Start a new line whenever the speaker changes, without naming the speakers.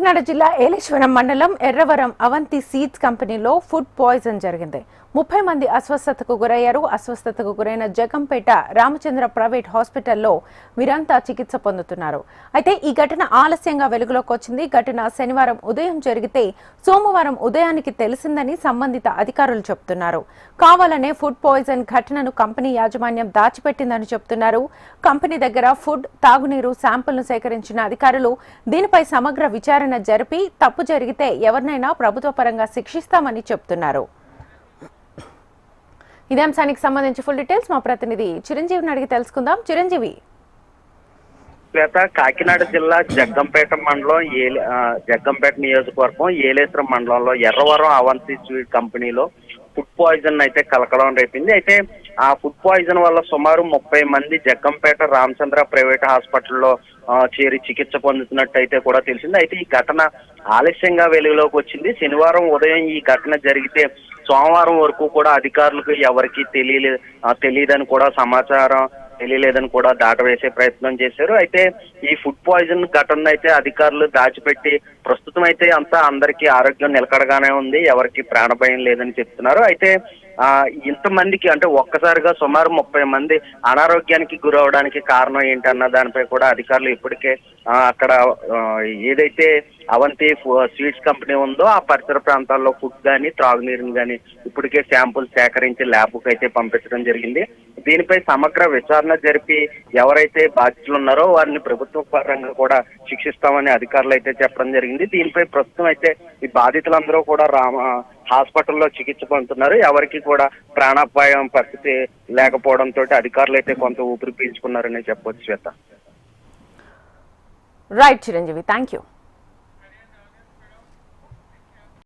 కాకినాడ జిల్లా ఏలేశ్వరం మండలం ఎర్రవరం అవంతి సీడ్స్ కంపెనీలో ఫుడ్ పాయిజన్ జరిగింది. 30 మంది అస్వస్థతకు గురయ్యారు. అస్వస్థతకు గురైన జగంపేట రామచంద్ర ప్రైవేట్ హాస్పిటల్లో వీరంతా చికిత్స పొందుతున్నారు. అయితే ఈ ఘటన ఆలస్యంగా వెలుగులోకి వచ్చింది. ఘటన శనివారం ఉదయం జరిగితే సోమవారం ఉదయానికి తెలిసిందని సంబంధిత అధికారులు చెబుతున్నారు. కావాలనే ఫుడ్ పాయిజన్ ఘటనను కంపెనీ యాజమాన్యం దాచిపెట్టిందని చెబుతున్నారు. కంపెనీ దగ్గర ఫుడ్, తాగునీరు శాంపుల్ను సేకరించిన అధికారులు దీనిపై సమగ్ర విచారణ జరిపి తప్పు జరిగితే ఎవరినైనా ప్రభుత్వ పరంగా శిక్షిస్తామని చెబుతున్నారు. ఇదే అంశానికి సంబంధించి ఫుల్ డీటెయిల్స్ మా ప్రతినిధి చిరంజీవిని అడిగి తెలుసుకుందాం. చిరంజీవి,
కాకినాడ జిల్లా జగ్గంపేట మండలం జగ్గంపేట నియోజకవర్గం ఏలేశ్వరం మండలంలో ఎర్రవరం అవంతి స్వీట్ కంపెనీలో ఫుడ్ పాయిజన్ అయితే కలకలం రేపింది. అయితే ఆ ఫుడ్ పాయిజన్ వల్ల సుమారు 30 మంది జగ్గంపేట రామచంద్ర ప్రైవేట్ హాస్పిటల్లో చేరి చికిత్స పొందుతున్నట్టు అయితే కూడా తెలిసింది. అయితే ఈ ఘటన ఆలస్యంగా వెలుగులోకి వచ్చింది. శనివారం ఉదయం ఈ ఘటన జరిగితే సోమవారం వరకు కూడా అధికారులకు ఎవరికి తెలియదని కూడా సమాచారం తెలియలేదని కూడా దాటవేసే ప్రయత్నం చేశారు. అయితే ఈ ఫుడ్ పాయిజన్ ఘటన అయితే అధికారులు దాచిపెట్టి ప్రస్తుతం అయితే అంతా అందరికీ ఆరోగ్యం నిలకడగానే ఉంది, ఎవరికి ప్రాణభయం లేదని చెప్తున్నారు. అయితే ఇంతమందికి అంటే ఒక్కసారిగా సుమారు 30 మంది అనారోగ్యానికి గురవడానికి కారణం ఏంటన్న దానిపై కూడా అధికారులు ఇప్పటికే అక్కడ ఏదైతే అవంతి స్వీట్స్ కంపెనీ ఉందో ఆ పరిసర ప్రాంతాల్లో ఫుడ్ కానీ త్రాగునీరుని కానీ ఇప్పటికే శాంపుల్ సేకరించి ల్యాబ్కి అయితే పంపించడం జరిగింది. దీనిపై సమగ్ర విచారణ జరిపి ఎవరైతే బాధ్యులు ఉన్నారో వారిని ప్రభుత్వ పరంగా కూడా శిక్షిస్తామని అధికారులు అయితే చెప్పడం జరిగింది. దీనిపై ప్రస్తుతం అయితే ఈ బాధితులందరూ కూడా హాస్పిటల్లో చికిత్స పొందుతున్నారు. ఎవరికి కూడా ప్రాణాపాయం పరిస్థితి లేకపోవడంతో అధికారులు అయితే కొంత ఊపిరి పీల్చుకున్నారని చెప్పొచ్చు. Shweta.
Right Chiranjeevi, thank you.